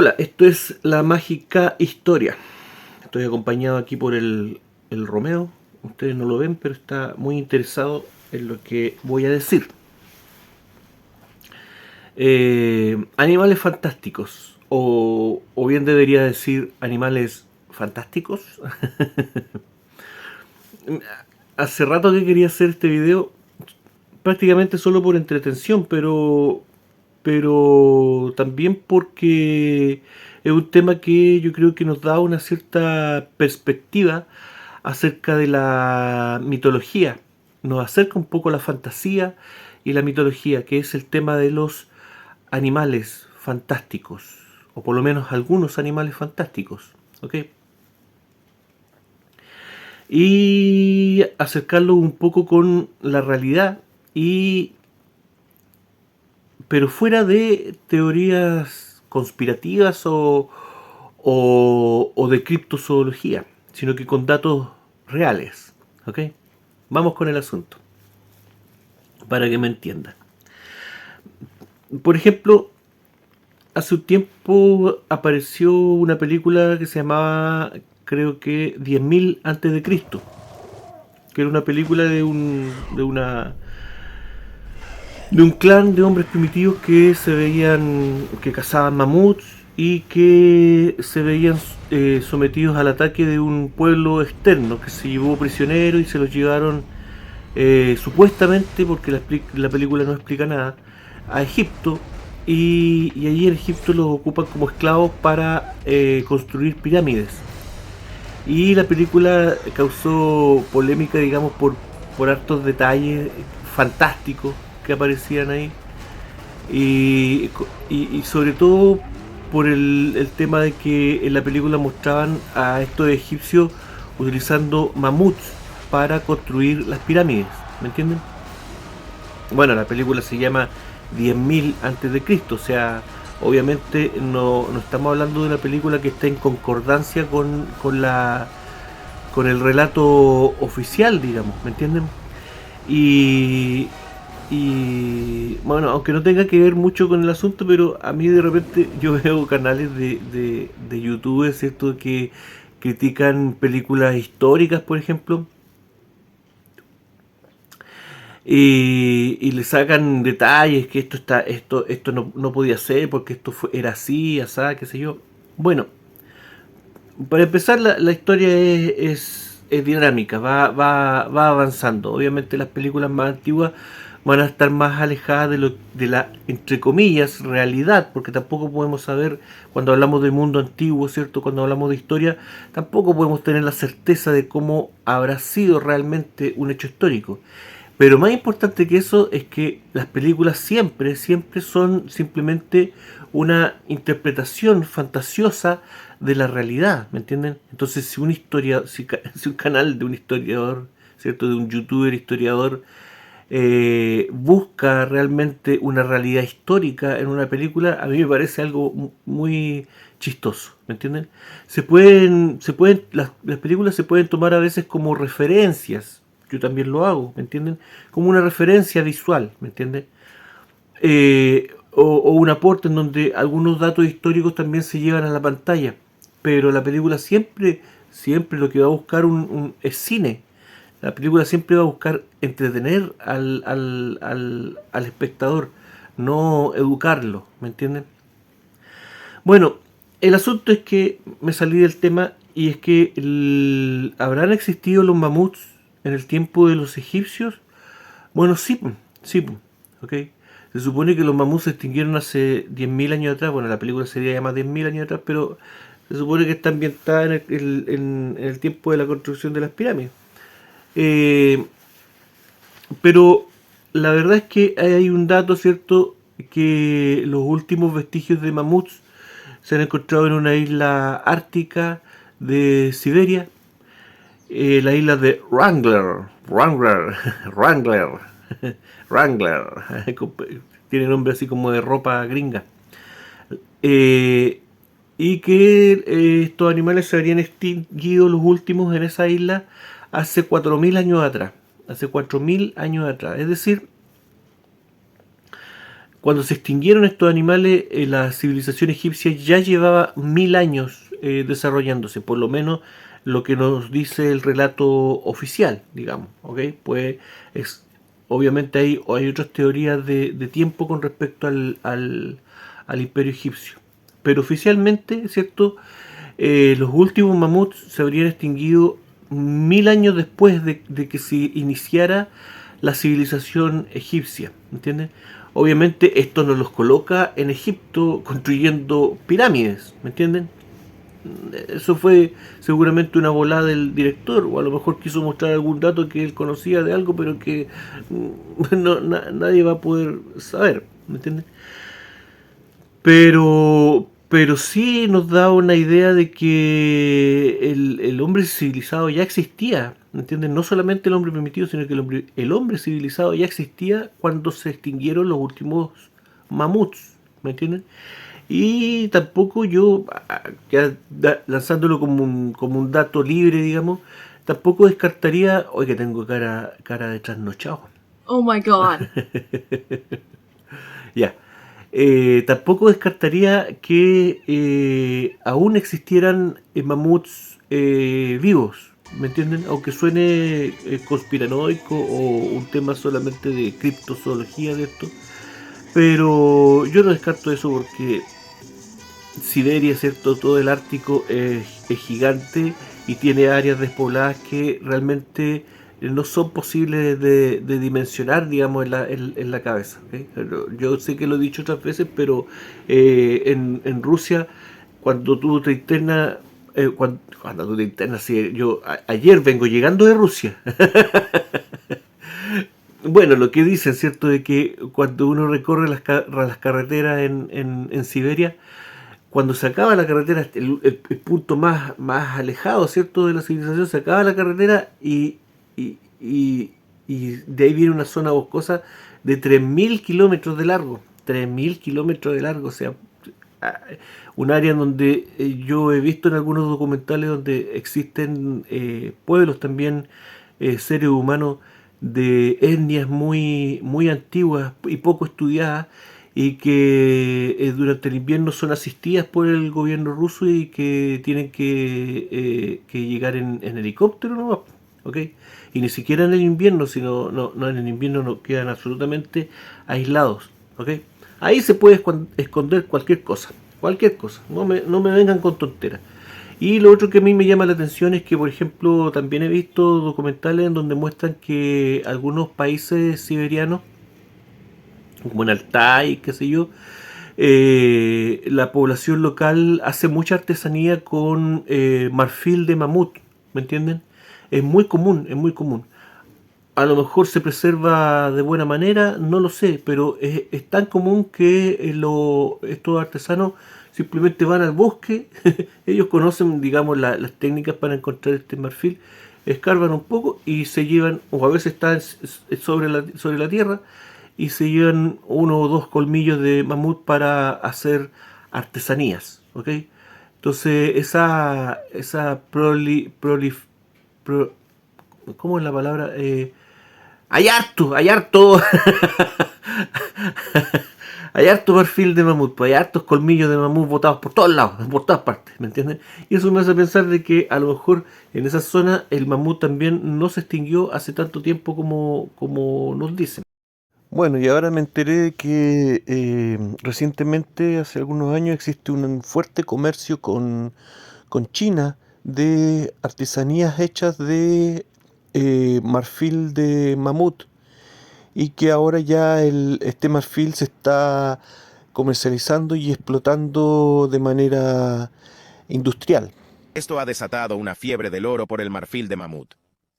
Hola, esto es La Mágica Historia. Estoy acompañado aquí por el Romeo. Ustedes no lo ven, pero está muy interesado en lo que voy a decir. Animales fantásticos, o bien debería decir animales fantásticos. Hace rato que quería hacer este video, prácticamente solo por entretención, pero también porque es un tema que yo creo que nos da una cierta perspectiva acerca de la mitología, nos acerca un poco a la fantasía y la mitología, que es el tema de los animales fantásticos, o por lo menos algunos animales fantásticos, ¿ok? Y acercarlo un poco con la realidad, y pero fuera de teorías conspirativas o de criptozoología, sino que con datos reales. ¿Ok? Vamos con el asunto, para que me entiendan. Por ejemplo, hace un tiempo apareció una película que se llamaba, creo que 10.000 antes de Cristo, que era una película de un clan de hombres primitivos que se veían, que cazaban mamuts y que se veían sometidos al ataque de un pueblo externo que se llevó prisionero y se los llevaron supuestamente, porque la película no explica nada, a Egipto, y allí en Egipto los ocupan como esclavos para construir pirámides. Y la película causó polémica, digamos, por hartos detalles fantásticos que aparecían ahí. Y sobre todo por el tema de que en la película mostraban a estos egipcios utilizando mamuts para construir las pirámides. ¿Me entienden? Bueno, la película se llama 10.000 antes de Cristo, o sea, obviamente no estamos hablando de una película que está en concordancia con el relato oficial, digamos, ¿me entienden? Y, bueno, aunque no tenga que ver mucho con el asunto, pero a mí de repente yo veo canales de YouTube, ¿cierto?, que critican películas históricas, por ejemplo, y le sacan detalles que esto no podía ser porque era así, asá, qué sé yo. Bueno, para empezar, la historia es dinámica, va avanzando. Obviamente las películas más antiguas van a estar más alejadas de la, entre comillas, realidad, porque tampoco podemos saber, cuando hablamos del mundo antiguo, ¿cierto? Cuando hablamos de historia, tampoco podemos tener la certeza de cómo habrá sido realmente un hecho histórico. Pero más importante que eso es que las películas siempre son simplemente una interpretación fantasiosa de la realidad, ¿me entienden? Entonces, si un canal de un historiador, ¿cierto? De un youtuber historiador, busca realmente una realidad histórica en una película, a mí me parece algo muy chistoso, ¿me entienden? Las películas se pueden tomar a veces como referencias, yo también lo hago, ¿me entienden? Como una referencia visual, ¿me entienden? O un aporte en donde algunos datos históricos también se llevan a la pantalla, pero la película siempre lo que va a buscar es cine. La película siempre va a buscar entretener al espectador, no educarlo, ¿me entienden? Bueno, el asunto es que me salí del tema, y es que ¿habrán existido los mamuts en el tiempo de los egipcios? Bueno, sí, sí, ok. Se supone que los mamuts se extinguieron hace 10.000 años atrás. Bueno, la película sería ya más 10.000 años atrás, pero se supone que está ambientada en el tiempo de la construcción de las pirámides. Eh, pero la verdad es que hay un dato, ¿cierto? Que los últimos vestigios de mamuts se han encontrado en una isla ártica de Siberia, la isla de Wrangler, Wrangler, tiene nombre así como de ropa gringa. Eh, y que estos animales se habrían extinguido los últimos en esa isla hace 4.000 años atrás. Hace 4.000 años atrás. Es decir, Cuando se extinguieron estos animales, la civilización egipcia ya llevaba 1000 años desarrollándose, por lo menos lo que nos dice el relato oficial, digamos, ¿ok? Pues es, obviamente hay otras teorías de tiempo con respecto al imperio egipcio, pero oficialmente, ¿cierto? Los últimos mamuts se habrían extinguido 1000 años después de que se iniciara la civilización egipcia, ¿entiendes? Obviamente esto nos los coloca en Egipto construyendo pirámides, ¿me entienden? Eso fue seguramente una volada del director, o a lo mejor quiso mostrar algún dato que él conocía de algo, pero que nadie va a poder saber, ¿me entiendes? Pero sí nos da una idea de que el hombre civilizado ya existía, ¿me entiendes? No solamente el hombre primitivo, sino que el hombre civilizado ya existía cuando se extinguieron los últimos mamuts, ¿me entienden? Y tampoco yo, ya lanzándolo como un dato libre, digamos, tampoco descartaría, hoy que tengo cara de trasnochado. Oh my God. Ya. Tampoco descartaría que aún existieran mamuts vivos, ¿me entienden? Aunque suene conspiranoico o un tema solamente de criptozoología de esto, pero yo no descarto eso porque Siberia, ¿cierto? Todo el Ártico es gigante y tiene áreas despobladas que realmente no son posibles de dimensionar, digamos, en la cabeza. ¿Ok? Yo sé que lo he dicho otras veces, pero en Rusia, cuando tú te internas, cuando tú te internas, sí, ayer vengo llegando de Rusia. Bueno, lo que dicen, ¿cierto? De que cuando uno recorre las carreteras en Siberia, cuando se acaba la carretera, el punto más alejado, ¿cierto?, de la civilización, se acaba la carretera y de ahí viene una zona boscosa de 3000 kilómetros de largo. 3000 kilómetros de largo, o sea, un área en donde yo he visto en algunos documentales donde existen pueblos también, seres humanos de etnias muy antiguas y poco estudiadas y que durante el invierno son asistidas por el gobierno ruso y que tienen que llegar en helicóptero, ¿no? ¿Ok? Y ni siquiera en el invierno, sino no en el invierno no quedan absolutamente aislados, ¿ok? Ahí se puede esconder cualquier cosa, no me vengan con tonteras. Y lo otro que a mí me llama la atención es que, por ejemplo, también he visto documentales en donde muestran que algunos países siberianos, como en Altai, qué sé yo, la población local hace mucha artesanía con marfil de mamut, ¿me entienden? Es muy común, es muy común. A lo mejor se preserva de buena manera, no lo sé, pero es tan común que estos artesanos simplemente van al bosque, ellos conocen, digamos, las técnicas para encontrar este marfil, escarban un poco y se llevan, o a veces está sobre la tierra, y se llevan 1 o 2 colmillos de mamut para hacer artesanías, ¿ok? Entonces, esa pro- ¿cómo es la palabra? Hay harto, hay harto perfil de mamut, pues hay hartos colmillos de mamut botados por todos lados, por todas partes, ¿me entiendes? Y eso me hace pensar de que a lo mejor en esa zona el mamut también no se extinguió hace tanto tiempo como nos dicen. Bueno, y ahora me enteré de que recientemente, hace algunos años, existe un fuerte comercio con China de artesanías hechas de marfil de mamut y que ahora ya este marfil se está comercializando y explotando de manera industrial. Esto ha desatado una fiebre del oro por el marfil de mamut.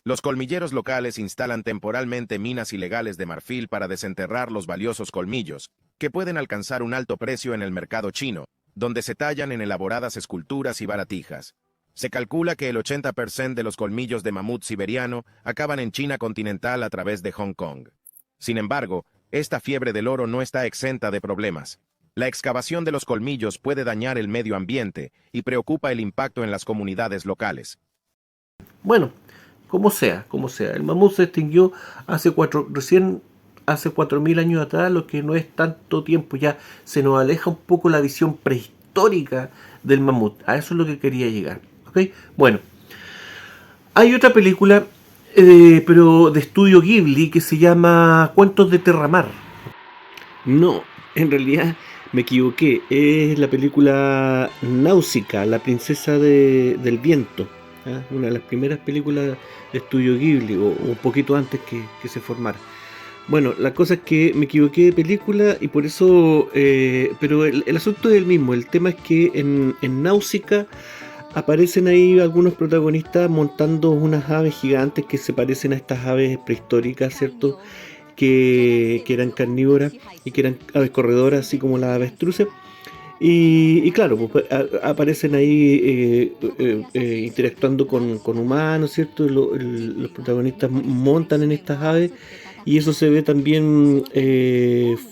Los colmilleros locales instalan temporalmente minas ilegales de marfil para desenterrar los valiosos colmillos, que pueden alcanzar un alto precio en el mercado chino, donde se tallan en elaboradas esculturas y baratijas. Se calcula que el 80% de los colmillos de mamut siberiano acaban en China continental a través de Hong Kong. Sin embargo, esta fiebre del oro no está exenta de problemas. La excavación de los colmillos puede dañar el medio ambiente y preocupa el impacto en las comunidades locales. Bueno, como sea, el mamut se extinguió recién hace 4.000 años atrás, lo que no es tanto tiempo, ya se nos aleja un poco la visión prehistórica del mamut. A eso es lo que quería llegar. ¿Okay? Bueno, hay otra película, pero de estudio Ghibli, que se llama Cuentos de Terramar. No, en realidad me equivoqué. Es la película Náusica, la princesa del viento. ¿Ah? Una de las primeras películas de estudio Ghibli, o un poquito antes que se formara. Bueno, la cosa es que me equivoqué de película y por eso... pero el asunto es el mismo. El tema es que en Náusica aparecen ahí algunos protagonistas montando unas aves gigantes que se parecen a estas aves prehistóricas, ¿cierto? Que eran carnívoras y que eran aves corredoras, así como las avestruces. Y claro, pues, aparecen ahí interactuando con humanos, ¿cierto? Los protagonistas montan en estas aves y eso se ve también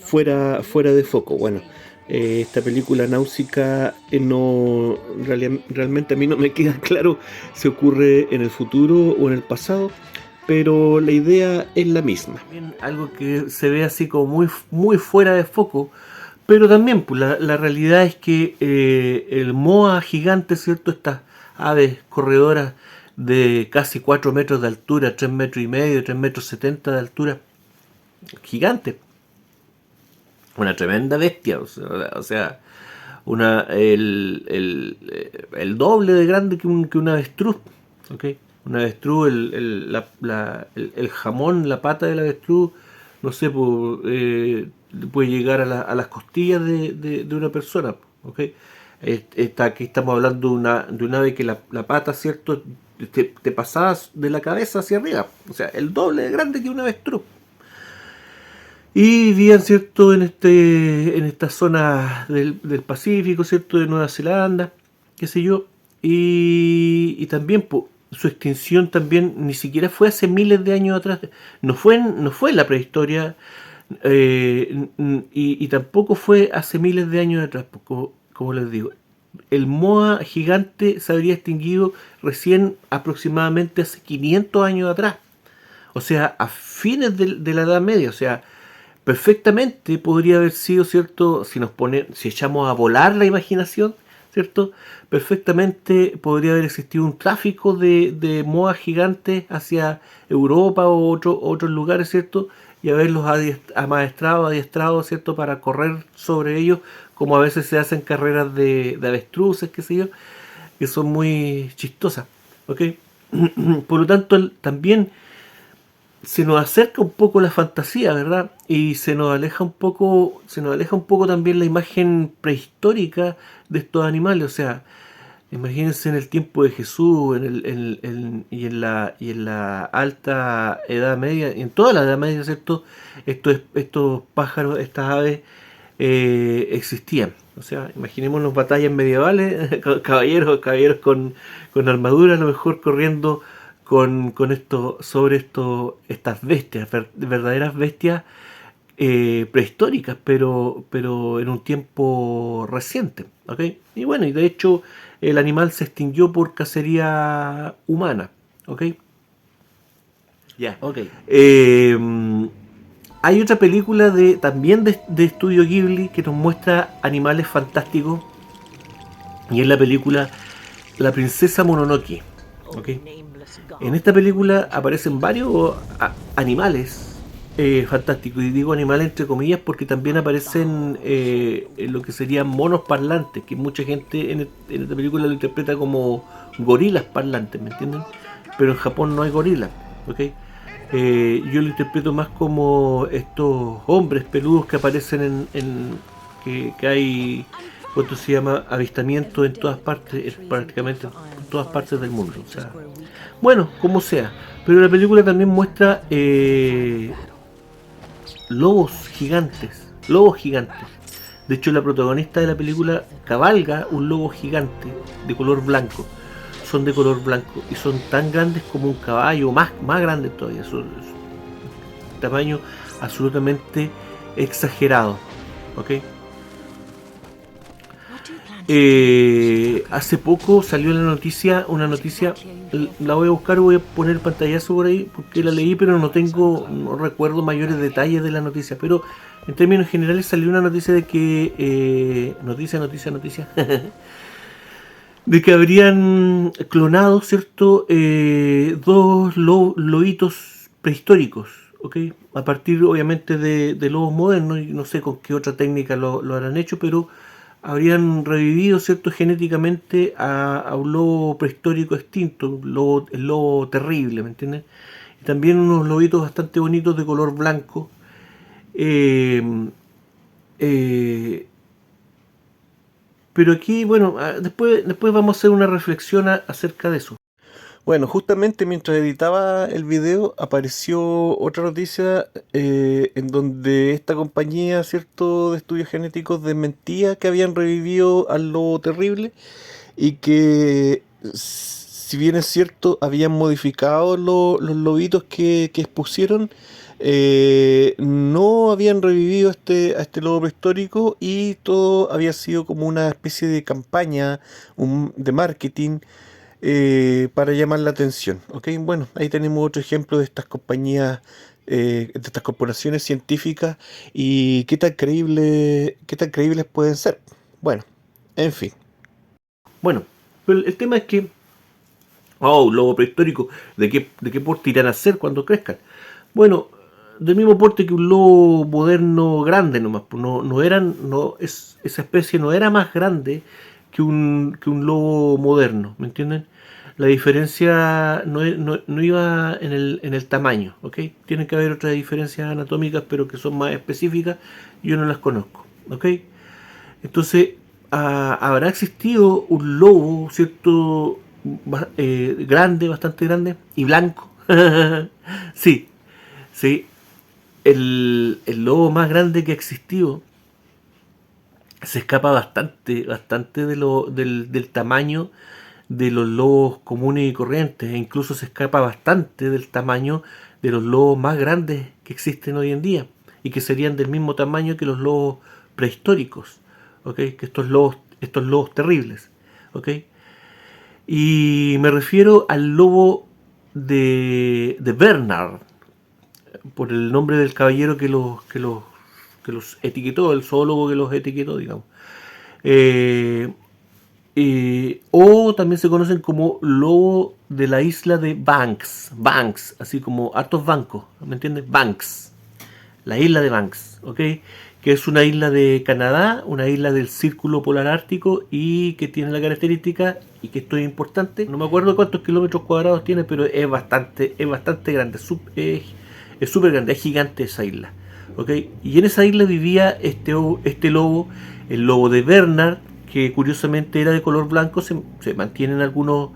fuera de foco. Bueno, esta película Náusica no realmente a mí no me queda claro si ocurre en el futuro o en el pasado, pero la idea es la misma. También algo que se ve así como muy fuera de foco, pero también pues, la realidad es que el moa gigante, ¿cierto? Estas aves corredoras de casi 4 metros de altura, 3 metros y medio, 3 metros 70 de altura, gigante. Una tremenda bestia, o sea el doble de grande que un avestruz, ¿okay? Un avestruz, el jamón, la pata del avestruz, no sé, puede llegar a las costillas de una persona, ¿okay? Aquí estamos hablando de una ave que la pata, ¿cierto? Te pasaba de la cabeza hacia arriba, o sea, el doble de grande que un avestruz. Y vivían, ¿cierto?, en esta zona del Pacífico, ¿cierto?, de Nueva Zelanda, qué sé yo. Y también pues, su extinción también ni siquiera fue hace miles de años atrás. No fue en la prehistoria y tampoco fue hace miles de años atrás, como les digo. El moa gigante se habría extinguido recién aproximadamente hace 500 años atrás. O sea, a fines de la Edad Media, o sea... Perfectamente podría haber sido, ¿cierto? Si echamos a volar la imaginación, ¿cierto? Perfectamente podría haber existido un tráfico de moas gigantes hacia Europa o otros lugares, ¿cierto? Y haberlos adiestrado, ¿cierto? Para correr sobre ellos, como a veces se hacen carreras de avestruces, qué sé yo, que son muy chistosas, ¿ok? Por lo tanto, también se nos acerca un poco la fantasía, ¿verdad? Y se nos aleja un poco también la imagen prehistórica de estos animales. O sea, imagínense en el tiempo de Jesús, y en la alta Edad Media, en toda la Edad Media, ¿cierto? Estos pájaros, estas aves existían. O sea, imaginémonos batallas medievales, caballeros con armadura, a lo mejor corriendo estas bestias, verdaderas bestias prehistóricas, pero en un tiempo reciente, ¿ok? Y bueno, y de hecho el animal se extinguió por cacería humana, ¿ok? Ya, ok. Hay otra película también de estudio Ghibli que nos muestra animales fantásticos y es la película La princesa Mononoke, ¿ok? En esta película aparecen varios animales fantásticos, y digo animales entre comillas porque también aparecen lo que serían monos parlantes, que mucha gente en esta película lo interpreta como gorilas parlantes, ¿me entienden? Pero en Japón no hay gorilas, ¿ok? Yo lo interpreto más como estos hombres peludos que aparecen que hay, ¿cuánto se llama? Avistamientos en todas partes, prácticamente en todas partes del mundo, o sea, bueno, como sea. Pero la película también muestra lobos gigantes. De hecho, la protagonista de la película cabalga un lobo gigante de color blanco. Son de color blanco y son tan grandes como un caballo, más grandes todavía. Son tamaño absolutamente exagerado. ¿Ok? Hace poco salió una noticia, la voy a buscar, voy a poner el pantallazo por ahí porque la leí, pero no recuerdo mayores detalles de la noticia, pero en términos generales salió una noticia de que, noticia, de que habrían clonado, ¿cierto? Dos lobitos prehistóricos, ¿ok? A partir, obviamente, de lobos modernos, y no sé con qué otra técnica lo habrán hecho, pero habrían revivido, ¿cierto? Genéticamente a un lobo prehistórico extinto, el lobo terrible, ¿me entiendes? Y también unos lobitos bastante bonitos de color blanco. Eh, eh, pero aquí, bueno, después vamos a hacer una reflexión acerca de eso. Bueno, justamente mientras editaba el video apareció otra noticia en donde esta compañía, ¿cierto?, de estudios genéticos desmentía que habían revivido al lobo terrible y que, si bien es cierto, habían modificado los lobitos que expusieron, no habían revivido a este lobo prehistórico y todo había sido como una especie de campaña de marketing para llamar la atención. ¿Ok? Bueno, ahí tenemos otro ejemplo de estas compañías, de estas corporaciones científicas y qué tan creíbles pueden ser. Bueno, en fin. Bueno, pero el tema es que, oh, lobo prehistórico, de qué porte irán a ser cuando crezcan? Bueno, del mismo porte que un lobo moderno grande nomás, pues esa especie no era más grande que un lobo moderno, ¿me entienden? La diferencia no iba en el tamaño, ¿ok? Tienen que haber otras diferencias anatómicas, pero que son más específicas, y yo no las conozco, ¿ok? Entonces, habrá existido un lobo, ¿cierto? Grande, bastante grande, y blanco. Sí, sí. El lobo más grande que ha existido se escapa bastante del tamaño de los lobos comunes y corrientes, e incluso se escapa bastante del tamaño de los lobos más grandes que existen hoy en día, y que serían del mismo tamaño que los lobos prehistóricos, ¿ok? Que estos lobos terribles, ¿ok? Y me refiero al lobo de Bernard, por el nombre del caballero que los etiquetó, el zoólogo que los etiquetó, digamos. Eh, o también se conocen como lobo de la isla de Banks, así como hartos bancos, ¿me entiendes? Banks, la isla de Banks, ¿ok? Que es una isla de Canadá, una isla del Círculo Polar Ártico y que tiene la característica, y que esto es importante, no me acuerdo cuántos kilómetros cuadrados tiene, pero es bastante grande, es súper grande, es gigante esa isla, ¿ok? Y en esa isla vivía este lobo, el lobo de Bernard, que curiosamente era de color blanco, se mantienen algunos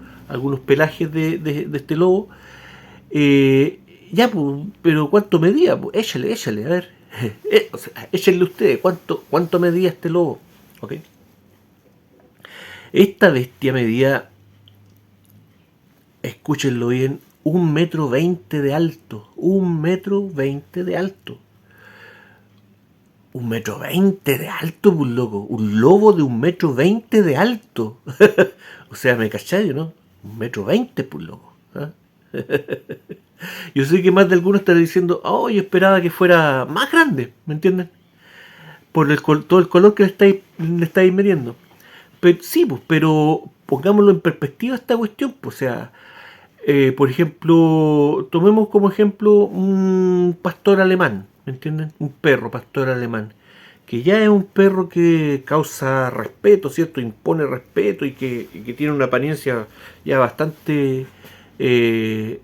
pelajes de este lobo. Ya, pues, pero ¿cuánto medía? Pues, échale, a ver. O sea, échenle ustedes, ¿cuánto medía este lobo? ¿Ok? Esta bestia medía, escúchenlo bien, 1,20 m de alto. 1,20 m de alto. 1,20 m de alto, pues loco. Un lobo de 1,20 m de alto. O sea, me cachai, ¿no? 1,20 m, pues loco. ¿Ah? Yo sé que más de algunos estarán diciendo, oh, yo esperaba que fuera más grande, ¿me entienden? Por todo el color que le estáis midiendo. Pero, sí, pues, pero pongámoslo en perspectiva esta cuestión, pues, o sea, por ejemplo, tomemos como ejemplo un pastor alemán, ¿me entienden? Un perro pastor alemán, que ya es un perro que causa respeto, ¿cierto? Impone respeto y que tiene una apariencia ya bastante eh,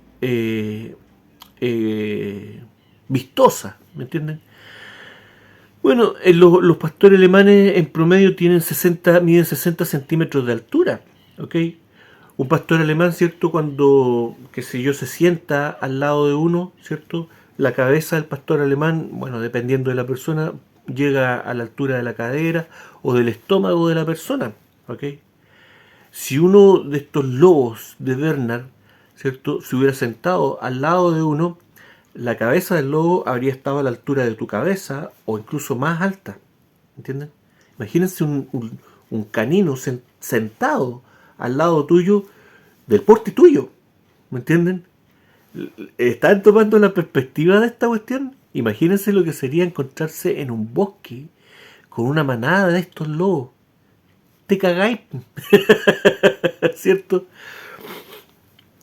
eh, vistosa, ¿me entienden? Bueno, los pastores alemanes en promedio miden 60 centímetros de altura, ¿ok? Un pastor alemán, ¿cierto? Cuando, qué sé yo, se sienta al lado de uno, ¿cierto? La cabeza del pastor alemán, bueno, dependiendo de la persona, llega a la altura de la cadera o del estómago de la persona, ¿ok? Si uno de estos lobos de Bernard, ¿cierto?, se hubiera sentado al lado de uno, la cabeza del lobo habría estado a la altura de tu cabeza o incluso más alta, ¿entienden? Imagínense un canino sentado al lado tuyo, del porte tuyo, ¿me entienden? ¿Están tomando la perspectiva de esta cuestión? Imagínense lo que sería encontrarse en un bosque con una manada de estos lobos. Te cagáis, ¿cierto?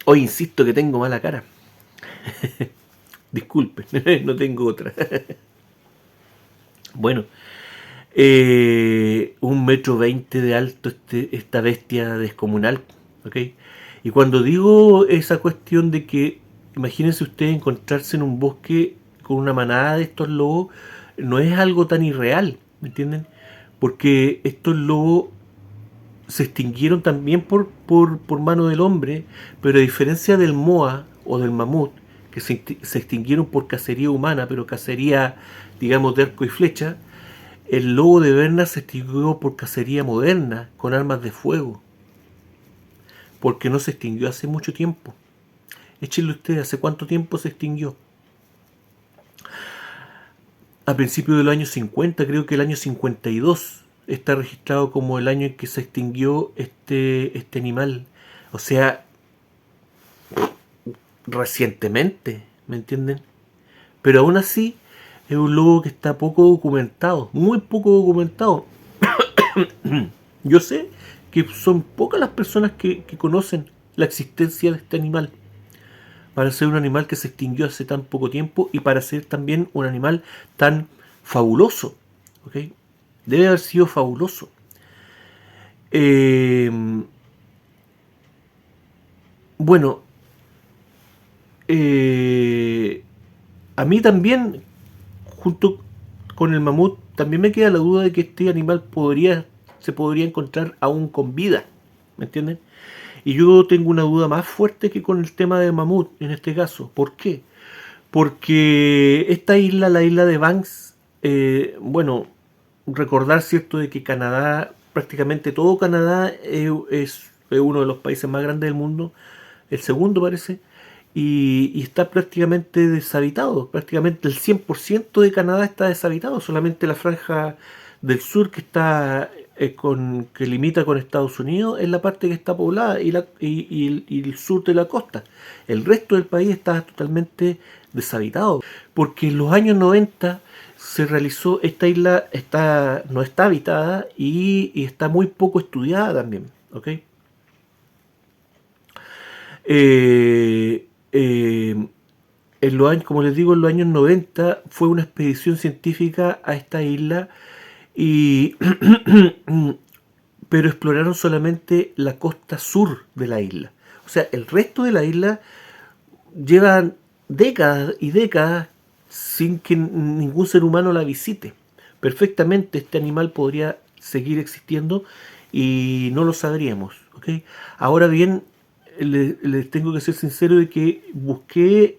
Hoy insisto que tengo mala cara. Disculpen, no tengo otra. Bueno, 1,20 m de alto esta bestia descomunal, ¿ok? Y cuando digo esa cuestión de que, imagínense ustedes encontrarse en un bosque con una manada de estos lobos, no es algo tan irreal, ¿me entienden? Porque estos lobos se extinguieron también por mano del hombre, pero a diferencia del moa o del mamut, que se extinguieron por cacería humana, pero cacería, digamos, de arco y flecha, el lobo de Bernard se extinguió por cacería moderna, con armas de fuego, porque no se extinguió hace mucho tiempo. Échenle ustedes, ¿hace cuánto tiempo se extinguió? A principios de los años 50, creo que el año 52 está registrado como el año en que se extinguió este animal. O sea, recientemente, ¿me entienden? Pero aún así es un lobo que está poco documentado, muy poco documentado. Yo sé que son pocas las personas que conocen la existencia de este animal, para ser un animal que se extinguió hace tan poco tiempo y para ser también un animal tan fabuloso, ¿ok? Debe haber sido fabuloso. Bueno, a mí también, junto con el mamut, también me queda la duda de que este animal se podría encontrar aún con vida, ¿me entienden? Y yo tengo una duda más fuerte que con el tema del mamut en este caso. ¿Por qué? Porque esta isla, la isla de Banks, bueno, recordar, ¿cierto?, de que Canadá, prácticamente todo Canadá es uno de los países más grandes del mundo, el segundo parece, y está prácticamente deshabitado. Prácticamente el 100% de Canadá está deshabitado, solamente la franja del sur que está que limita con Estados Unidos es la parte que está poblada y el sur de la costa. El resto del país está totalmente deshabitado, porque en los años 90 se realizó, esta isla no está habitada y está muy poco estudiada también, ¿ok? En los años, como les digo, en los años 90 fue una expedición científica a esta isla y pero exploraron solamente la costa sur de la isla. O sea, el resto de la isla llevan décadas y décadas sin que ningún ser humano la visite. Perfectamente este animal podría seguir existiendo y no lo sabríamos, ¿ok? Ahora bien, les tengo que ser sincero de que busqué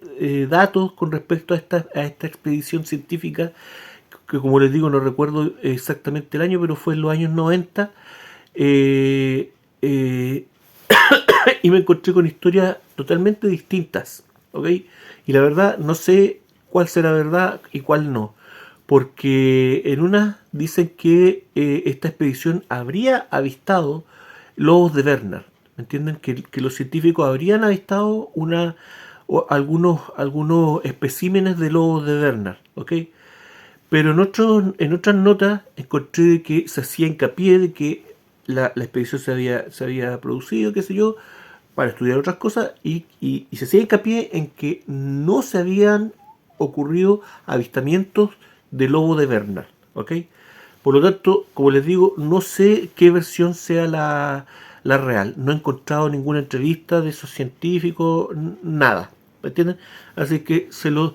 datos con respecto a esta expedición científica, que como les digo no recuerdo exactamente el año, pero fue en los años 90, eh, eh, y me encontré con historias totalmente distintas, ¿ok? Y la verdad no sé cuál será verdad y cuál no, porque en una dicen que esta expedición habría avistado lobos de Bernard, ¿me entienden? Que los científicos habrían avistado algunos especímenes de lobos de Bernard, ¿ok? Pero en otras notas encontré de que se hacía hincapié de que la expedición se había producido, qué sé yo, para estudiar otras cosas y se hacía hincapié en que no se habían ocurrido avistamientos de lobo de Bernard, ¿ok? Por lo tanto, como les digo, no sé qué versión sea la real. No he encontrado ninguna entrevista de esos científicos, nada, ¿me entienden? Así que se los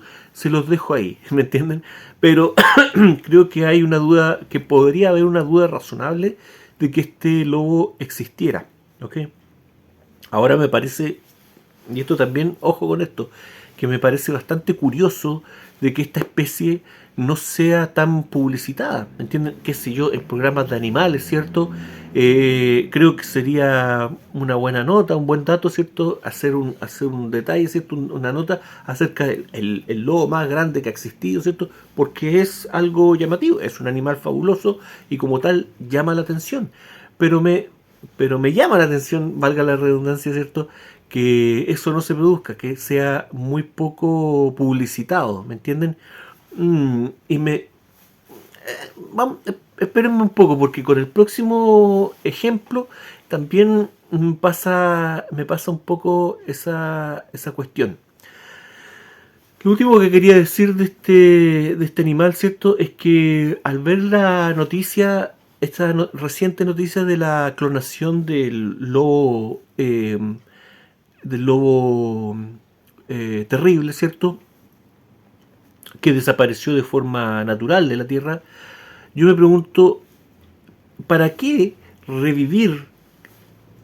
dejo ahí, ¿me entienden? Pero creo que hay una duda, que podría haber una duda razonable de que este lobo existiera, ¿ok? Ahora me parece, y esto también, ojo con esto, que me parece bastante curioso de que esta especie no sea tan publicitada, ¿me entienden? Qué sé yo, en programas de animales, ¿cierto? Creo que sería una buena nota, un buen dato, ¿cierto? Hacer un detalle, ¿cierto? Una nota acerca del el lobo más grande que ha existido, ¿cierto? Porque es algo llamativo, es un animal fabuloso y como tal llama la atención. pero me llama la atención, valga la redundancia, ¿cierto? Que eso no se produzca, que sea muy poco publicitado, ¿me entienden? Y vamos, espérenme un poco, porque con el próximo ejemplo también me pasa un poco esa cuestión. Lo último que quería decir de este animal, ¿cierto? Es que al ver la noticia, esta reciente noticia de la clonación del lobo terrible, ¿cierto? Que desapareció de forma natural de la Tierra, yo me pregunto, ¿para qué revivir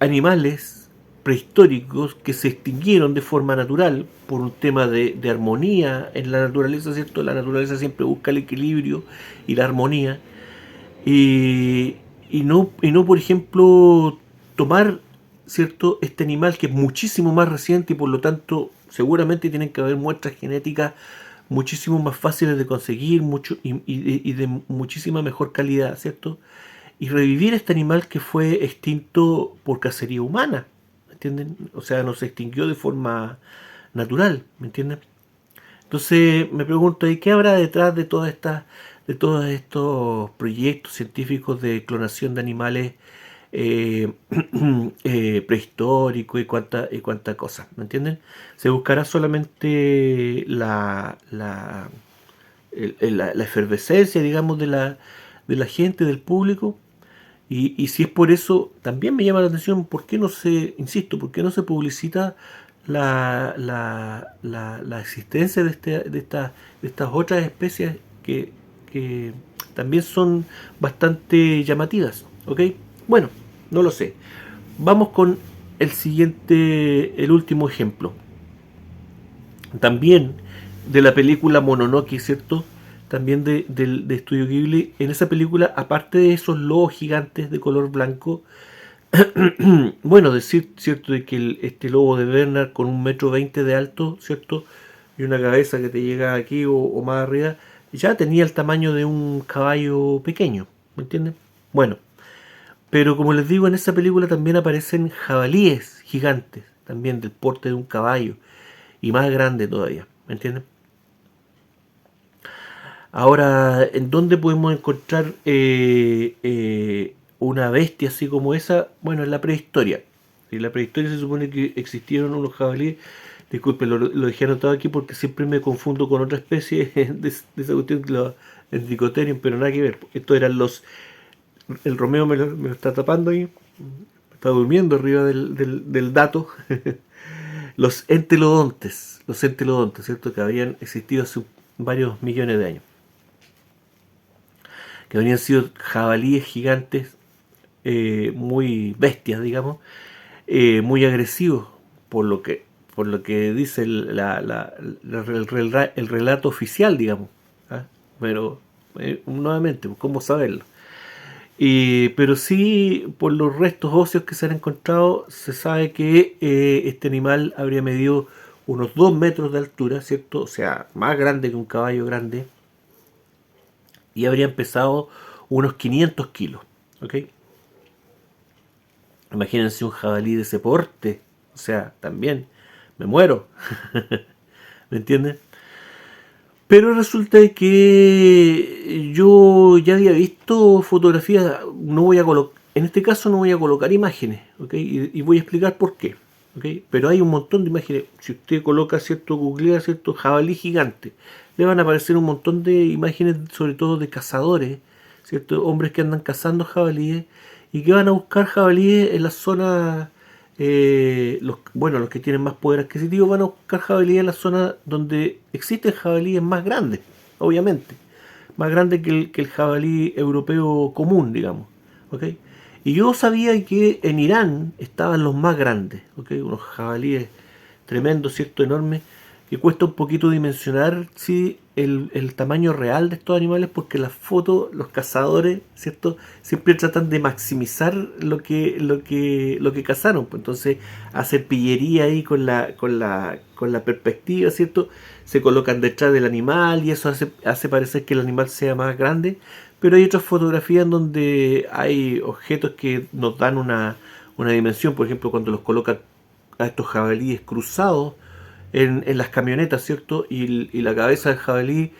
animales prehistóricos que se extinguieron de forma natural por un tema de armonía en la naturaleza, ¿cierto? La naturaleza siempre busca el equilibrio y la armonía. Y, y no, por ejemplo, tomar, ¿cierto? Este animal que es muchísimo más reciente y por lo tanto seguramente tienen que haber muestras genéticas muchísimo más fáciles de conseguir y de muchísima mejor calidad, ¿cierto? Y revivir este animal que fue extinto por cacería humana, ¿me entienden? O sea, no se extinguió de forma natural, ¿me entienden? Entonces me pregunto, ¿y qué habrá detrás de todos estos proyectos científicos de clonación de animales eh, prehistóricos y cuánta cosa? ¿Me entienden? Se buscará solamente la efervescencia, digamos, de la gente, del público. Y si es por eso, también me llama la atención por qué no se, insisto, por qué no se publicita la existencia de estas otras especies que también son bastante llamativas. ¿Ok? Bueno, no lo sé. Vamos con el último ejemplo. También de la película Mononoke, ¿cierto? También de Estudio Ghibli. En esa película, aparte de esos lobos gigantes de color blanco, bueno, decir, ¿cierto? De que este lobo de Bernard con 1,20 m de alto, ¿cierto? Y una cabeza que te llega aquí o más arriba, ya tenía el tamaño de un caballo pequeño, ¿me entienden? Bueno, pero como les digo, en esa película también aparecen jabalíes gigantes, también del porte de un caballo, y más grande todavía, ¿me entienden? Ahora, ¿en dónde podemos encontrar una bestia así como esa? Bueno, en la prehistoria. En la prehistoria se supone que existieron unos jabalíes. Disculpe, lo dejé anotado aquí porque siempre me confundo con otra especie de esa cuestión, el Dicoterium, pero nada que ver. Estos eran el Romeo me lo está tapando ahí. Está durmiendo arriba del dato. Los entelodontes, ¿cierto? Que habían existido hace varios millones de años. Que habrían sido jabalíes gigantes, muy bestias, digamos, muy agresivos, por lo que dice el relato oficial, digamos. ¿Ah? Pero, nuevamente, ¿cómo saberlo? Pero sí, por los restos óseos que se han encontrado, se sabe que este animal habría medido unos 2 metros de altura, ¿cierto? O sea, más grande que un caballo grande, y habrían pesado unos 500 kilos, ¿ok? Imagínense un jabalí de ese porte, o sea, también me muero, ¿me entienden? Pero resulta que yo ya había visto fotografías, no voy a en este caso no voy a colocar imágenes, ¿ok? Y voy a explicar por qué, ¿ok? Pero hay un montón de imágenes, si usted coloca, ¿cierto? Googlea, ¿cierto? Jabalí gigante, le van a aparecer un montón de imágenes, sobre todo de cazadores, ¿cierto? Hombres que andan cazando jabalíes y que van a buscar jabalíes en las zonas, los que tienen más poder adquisitivo van a buscar jabalíes en las zonas donde existen jabalíes más grandes, obviamente, más grandes que el jabalí europeo común, digamos, ¿ok? Y yo sabía que en Irán estaban los más grandes, ¿ok? Unos jabalíes tremendos, ¿cierto? Enormes, que cuesta un poquito dimensionar sí, el tamaño real de estos animales, porque las fotos, los cazadores, ¿cierto? Siempre tratan de maximizar lo que cazaron. Pues entonces hacen pillería ahí con la perspectiva, ¿cierto? Se colocan detrás del animal y eso hace parecer que el animal sea más grande. Pero hay otras fotografías en donde hay objetos que nos dan una dimensión, por ejemplo, cuando los colocan a estos jabalíes cruzados en las camionetas, ¿cierto? Y la cabeza del jabalí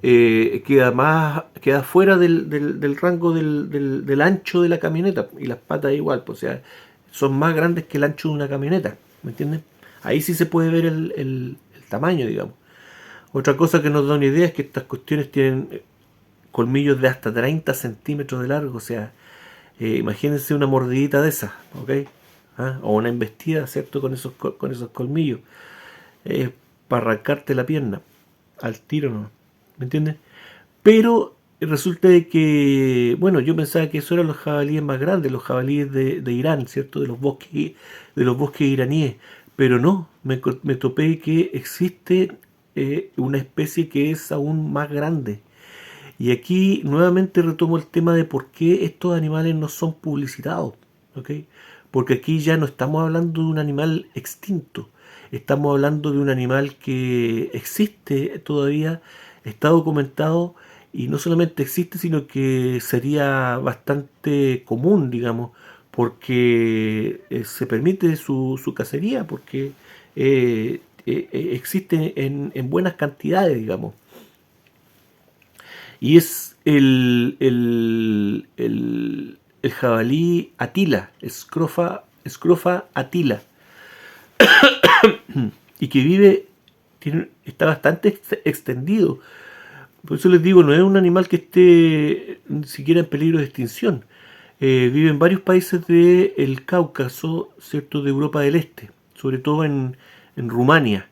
queda fuera del rango del ancho de la camioneta, y las patas igual, pues, o sea, son más grandes que el ancho de una camioneta, ¿me entienden? Ahí sí se puede ver el tamaño, digamos. Otra cosa que nos da una idea es que estas cuestiones tienen colmillos de hasta 30 centímetros de largo, o sea, imagínense una mordidita de esas, ¿ok? ¿Ah? O una embestida, ¿cierto? Con esos colmillos. Para arrancarte la pierna al tiro, ¿no? ¿Me entiendes? Pero resulta de que, bueno, yo pensaba que eso eran los jabalíes más grandes, los jabalíes de Irán, ¿cierto? De los bosques iraníes. Pero no, me topé que existe una especie que es aún más grande. Y aquí nuevamente retomo el tema de por qué estos animales no son publicitados, ¿ok? Porque aquí ya no estamos hablando de un animal extinto, estamos hablando de un animal que existe todavía, está documentado, y no solamente existe, sino que sería bastante común, digamos, porque se permite su cacería, porque existe en buenas cantidades, digamos. Y es el jabalí Atila, Scrofa Atila, y que está bastante extendido. Por eso les digo, no es un animal que esté ni siquiera en peligro de extinción. Vive en varios países del Cáucaso, ¿cierto? De Europa del Este, sobre todo en Rumania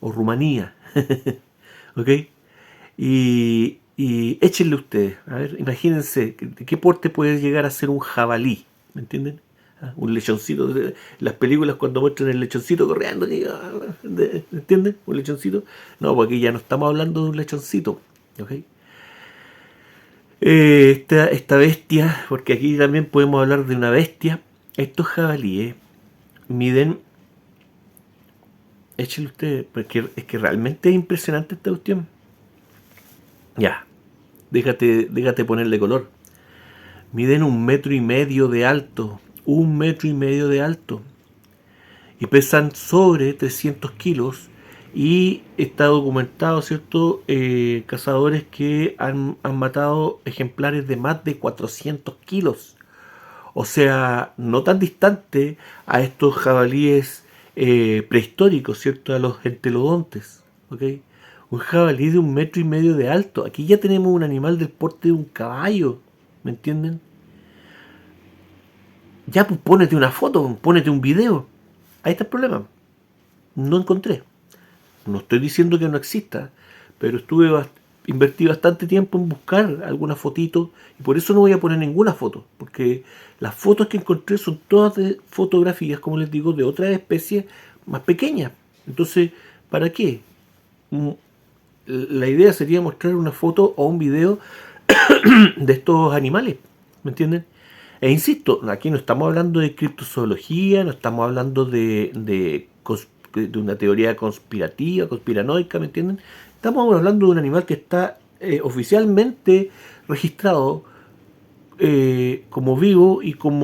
o Rumanía. ¿Ok? Y échenle ustedes, a ver, imagínense, ¿de qué porte puede llegar a ser un jabalí? ¿Me entienden? ¿Ah? Un lechoncito, las películas cuando muestran el lechoncito corriendo, ¿me entienden? Un lechoncito. No, porque aquí ya no estamos hablando de un lechoncito, ¿ok? Esta bestia, porque aquí también podemos hablar de una bestia, estos jabalíes miden, échenle ustedes, porque es que realmente es impresionante esta cuestión. Ya, déjate ponerle color. Miden 1,5 metros de alto. 1,5 metros de alto. Y pesan sobre 300 kilos. Y está documentado, ¿cierto? Cazadores que han matado ejemplares de más de 400 kilos. O sea, no tan distante a estos jabalíes prehistóricos, ¿cierto? A los entelodontes. ¿Ok? Un jabalí de 1,5 metros de alto. Aquí ya tenemos un animal del porte de un caballo. ¿Me entienden? Ya, pues pónete una foto, pónete un video. Ahí está el problema. No encontré. No estoy diciendo que no exista, pero invertí bastante tiempo en buscar alguna fotito, y por eso no voy a poner ninguna foto, porque las fotos que encontré son todas de fotografías, como les digo, de otras especies más pequeñas. Entonces, ¿para qué? La idea sería mostrar una foto o un video de estos animales, ¿me entienden? E insisto, aquí no estamos hablando de criptozoología, no estamos hablando de una teoría conspirativa, conspiranoica, ¿me entienden? Estamos hablando de un animal que está oficialmente registrado como vivo y con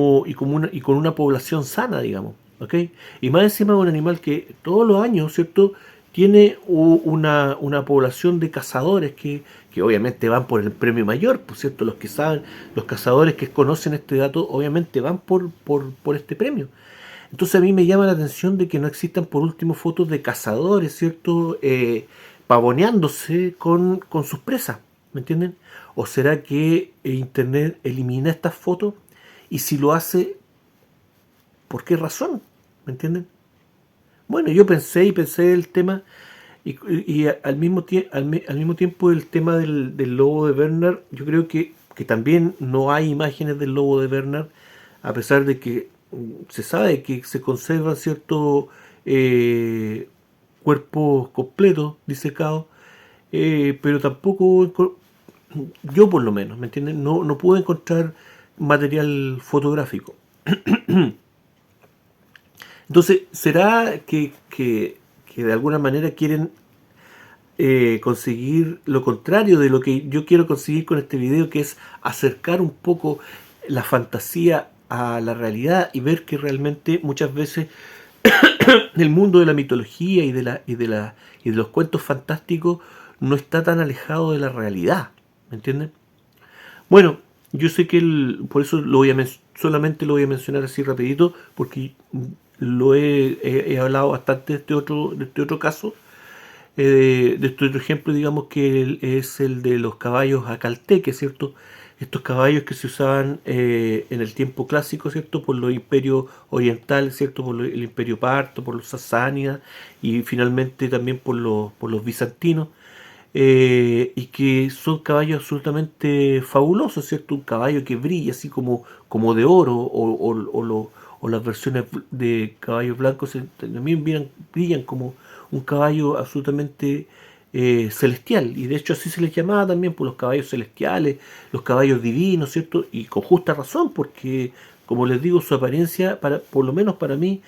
una población sana, digamos, ¿ok? Y más encima de un animal que todos los años, ¿cierto?, tiene una población de cazadores que obviamente van por el premio mayor, por cierto, los que saben, los cazadores que conocen este dato, obviamente van por este premio. Entonces a mí me llama la atención de que no existan por último fotos de cazadores, ¿cierto? Pavoneándose con sus presas, ¿me entienden? ¿O será que Internet elimina estas fotos? Y si lo hace, ¿por qué razón? ¿Me entienden? Bueno, yo pensé el tema, y al mismo tiempo el tema del lobo de Bernard, yo creo que también no hay imágenes del lobo de Bernard, a pesar de que se sabe que se conservan ciertos cuerpos completos, disecados, pero tampoco, yo por lo menos, ¿me entienden? No pude encontrar material fotográfico. Entonces, ¿será que de alguna manera quieren conseguir lo contrario de lo que yo quiero conseguir con este video, que es acercar un poco la fantasía a la realidad y ver que realmente muchas veces el mundo de la mitología y de los cuentos fantásticos no está tan alejado de la realidad? ¿Me entienden? Bueno, yo sé que por eso solamente lo voy a mencionar así rapidito, porque he hablado bastante de este otro caso, de este otro ejemplo, digamos que es el de los caballos acalteques, ¿cierto? Estos caballos que se usaban en el tiempo clásico, ¿cierto? Por los imperios orientales, ¿cierto? Por el imperio parto, por los sasánidas y finalmente también por los bizantinos. Y que son caballos absolutamente fabulosos, ¿cierto? Un caballo que brilla así como de oro, o las versiones de caballos blancos también brillan como un caballo absolutamente celestial, y de hecho así se les llamaba también por los caballos celestiales, los caballos divinos, ¿cierto? Y con justa razón, porque como les digo, su apariencia, por lo menos para mí,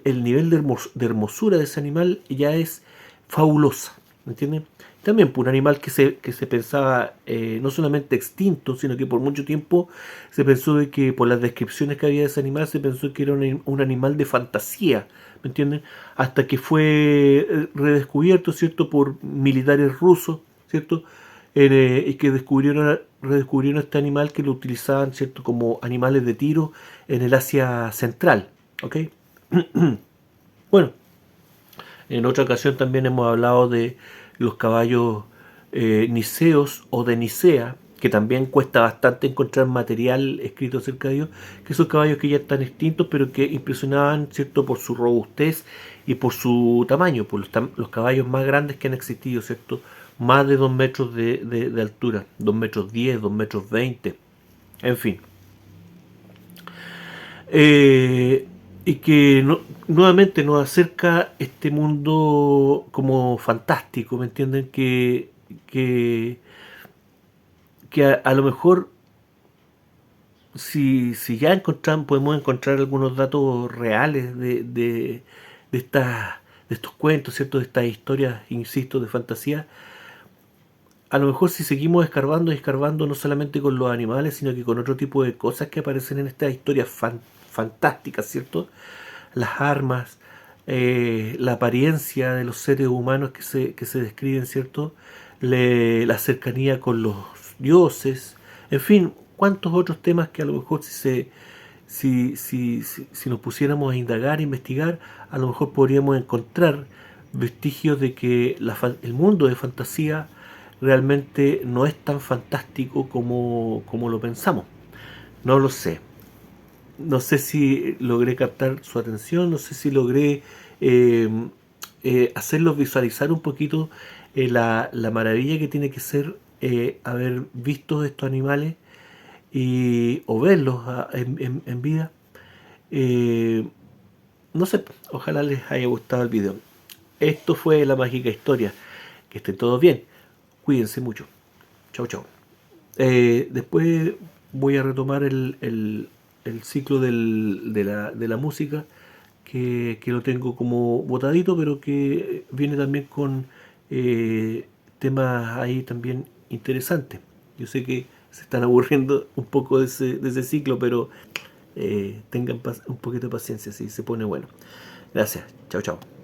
el nivel de hermosura de ese animal ya es fabulosa, ¿me entienden? También por un animal que se pensaba no solamente extinto, sino que por mucho tiempo se pensó de que, por las descripciones que había de ese animal, se pensó que era un animal de fantasía, ¿me entienden? Hasta que fue redescubierto, ¿cierto?, por militares rusos, ¿cierto? Y que redescubrieron este animal, que lo utilizaban, ¿cierto?, como animales de tiro en el Asia Central, ¿ok? Bueno, en otra ocasión también hemos hablado de los caballos niceos o de Nicea, que también cuesta bastante encontrar material escrito acerca de ellos, que son caballos que ya están extintos, pero que impresionaban, ¿cierto?, por su robustez y por su tamaño, por los caballos más grandes que han existido, ¿cierto? Más de 2 metros de altura, 2 metros 10, 2 metros 20, en fin. Y que nuevamente nos acerca este mundo como fantástico, ¿me entienden? Que a lo mejor, si ya podemos encontrar algunos datos reales de estos cuentos, ¿cierto? De estas historias, insisto, de fantasía. A lo mejor, si seguimos escarbando y escarbando, no solamente con los animales, sino que con otro tipo de cosas que aparecen en estas historias fantásticas, ¿cierto? Las armas, la apariencia de los seres humanos que se describen, ¿cierto? La cercanía con los dioses, en fin, cuántos otros temas que a lo mejor, si nos pusiéramos a indagar, a investigar, a lo mejor podríamos encontrar vestigios de que el mundo de fantasía realmente no es tan fantástico como lo pensamos. No lo sé. No sé si logré captar su atención, no sé si logré eh, hacerlos visualizar un poquito la maravilla que tiene que ser haber visto estos animales o verlos en vida. Eh, no sé, ojalá les haya gustado el video. Esto fue La Mágica Historia. Que estén todos bien. Cuídense mucho. Chau, chau. Después voy a retomar el ciclo de la música, que lo tengo como botadito, pero que viene también con temas ahí también interesantes. Yo sé que se están aburriendo un poco de ese ciclo, pero tengan un poquito de paciencia, si se pone bueno. Gracias. Chao, chao.